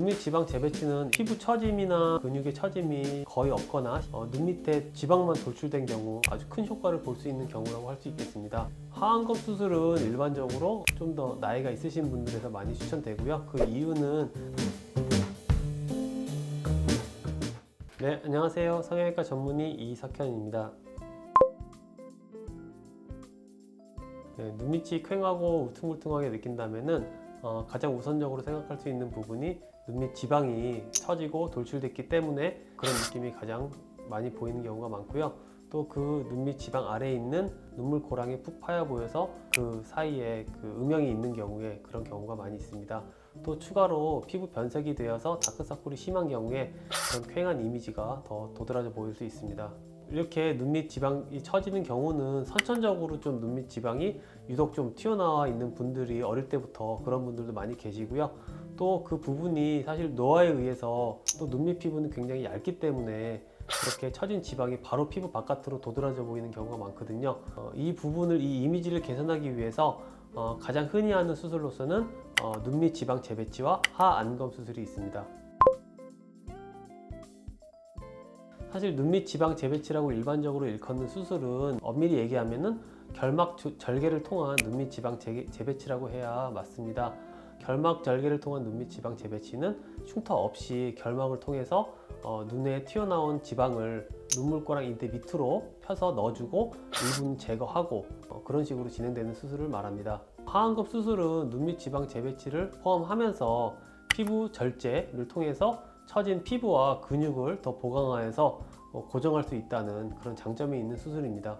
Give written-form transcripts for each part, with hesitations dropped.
눈 밑 지방 재배치는 피부 처짐이나 근육의 처짐이 거의 없거나 눈 밑에 지방만 돌출된 경우 아주 큰 효과를 볼 수 있는 경우라고 할 수 있겠습니다. 하안검 수술은 일반적으로 좀 더 나이가 있으신 분들에서 많이 추천되고요. 그 이유는 네, 안녕하세요. 성형외과 전문의 이석현입니다. 네, 눈밑이 퀭하고 울퉁불퉁하게 느낀다면은 가장 우선적으로 생각할 수 있는 부분이 눈밑 지방이 처지고 돌출됐기 때문에 그런 느낌이 가장 많이 보이는 경우가 많고요. 또 그 눈밑 지방 아래에 있는 눈물고랑이 푹 파여 보여서 그 사이에 그 음영이 있는 경우에 그런 경우가 많이 있습니다. 또 추가로 피부 변색이 되어서 다크서클이 심한 경우에 그런 퀭한 이미지가 더 도드라져 보일 수 있습니다. 이렇게 눈밑 지방이 처지는 경우는 선천적으로 좀 눈밑 지방이 유독 좀 튀어나와 있는 분들이 어릴 때부터 그런 분들도 많이 계시고요. 또 그 부분이 사실 노화에 의해서 또 눈밑 피부는 굉장히 얇기 때문에 그렇게 처진 지방이 바로 피부 바깥으로 도드라져 보이는 경우가 많거든요. 이 부분을, 이 이미지를 개선하기 위해서 가장 흔히 하는 수술로서는 눈밑 지방 재배치와 하안검 수술이 있습니다. 사실 눈밑 지방 재배치라고 일반적으로 일컫는 수술은 엄밀히 얘기하면은 결막 절개를 통한 눈밑 지방 재배치라고 해야 맞습니다. 결막 절개를 통한 눈밑 지방 재배치는 흉터 없이 결막을 통해서 눈에 튀어나온 지방을 눈물고랑 인대 밑으로 펴서 넣어주고 일부는 제거하고 그런 식으로 진행되는 수술을 말합니다. 하안검 수술은 눈밑 지방 재배치를 포함하면서 피부 절제를 통해서 처진 피부와 근육을 더 보강하여서 고정할 수 있다는 그런 장점이 있는 수술입니다.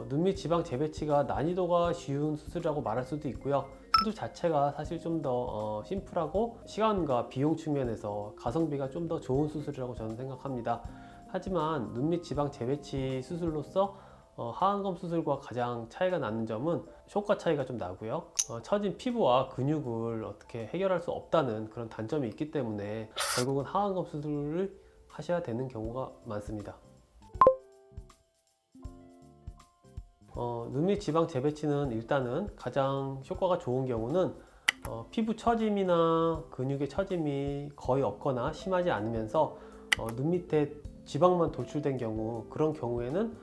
눈밑 지방 재배치가 난이도가 쉬운 수술이라고 말할 수도 있고요. 수술 자체가 사실 좀 더 심플하고 시간과 비용 측면에서 가성비가 좀 더 좋은 수술이라고 저는 생각합니다. 하지만 눈밑 지방 재배치 수술로서 하안검 수술과 가장 차이가 나는 점은 효과 차이가 좀 나고요. 처진 피부와 근육을 어떻게 해결할 수 없다는 그런 단점이 있기 때문에 결국은 하안검 수술을 하셔야 되는 경우가 많습니다. 눈밑 지방 재배치는 일단은 가장 효과가 좋은 경우는 피부 처짐이나 근육의 처짐이 거의 없거나 심하지 않으면서 눈 밑에 지방만 돌출된 경우, 그런 경우에는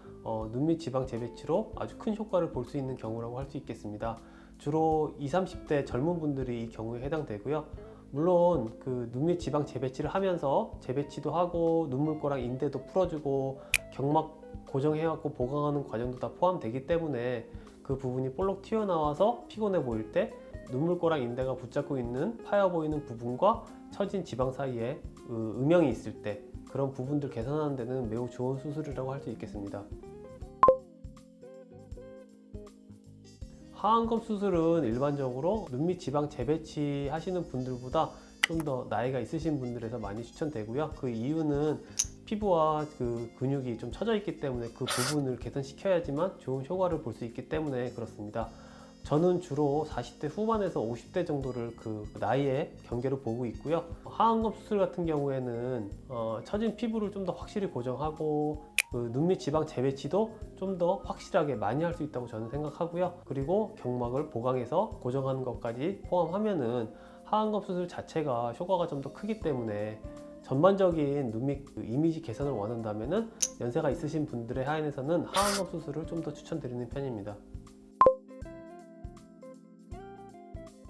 눈밑 지방 재배치로 아주 큰 효과를 볼 수 있는 경우라고 할 수 있겠습니다. 주로 20, 30대 젊은 분들이 이 경우에 해당되고요. 물론 그 눈밑 지방 재배치를 하면서 재배치도 하고 눈물고랑 인대도 풀어주고 경막 고정해갖고 보강하는 과정도 다 포함되기 때문에 그 부분이 볼록 튀어나와서 피곤해 보일 때 눈물고랑 인대가 붙잡고 있는 파여 보이는 부분과 처진 지방 사이에 음영이 있을 때 그런 부분들 개선하는 데는 매우 좋은 수술이라고 할 수 있겠습니다. 하안검 수술은 일반적으로 눈밑 지방 재배치 하시는 분들보다 좀 더 나이가 있으신 분들에서 많이 추천되고요. 그 이유는 피부와 그 근육이 좀 처져 있기 때문에 그 부분을 개선시켜야지만 좋은 효과를 볼 수 있기 때문에 그렇습니다. 저는 주로 40대 후반에서 50대 정도를 그 나이의 경계로 보고 있고요. 하안검 수술 같은 경우에는 처진 피부를 좀 더 확실히 고정하고 그 눈밑 지방 재배치도 좀 더 확실하게 많이 할 수 있다고 저는 생각하고요. 그리고 경막을 보강해서 고정하는 것까지 포함하면은 하안검 수술 자체가 효과가 좀 더 크기 때문에 전반적인 눈밑 이미지 개선을 원한다면은 연세가 있으신 분들에 한해서는 하안검 수술을 좀 더 추천드리는 편입니다.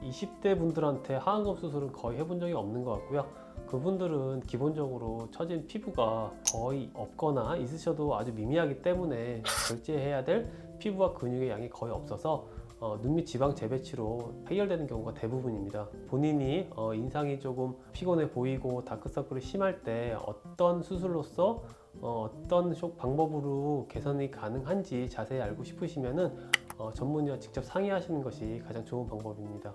20대 분들한테 하안검 수술은 거의 해본 적이 없는 것 같고요. 그분들은 기본적으로 처진 피부가 거의 없거나 있으셔도 아주 미미하기 때문에 절제해야 될 피부와 근육의 양이 거의 없어서 눈밑 지방 재배치로 해결되는 경우가 대부분입니다. 본인이 인상이 조금 피곤해 보이고 다크서클이 심할 때 어떤 수술로서 어떤 방법으로 개선이 가능한지 자세히 알고 싶으시면은 전문의와 직접 상의하시는 것이 가장 좋은 방법입니다.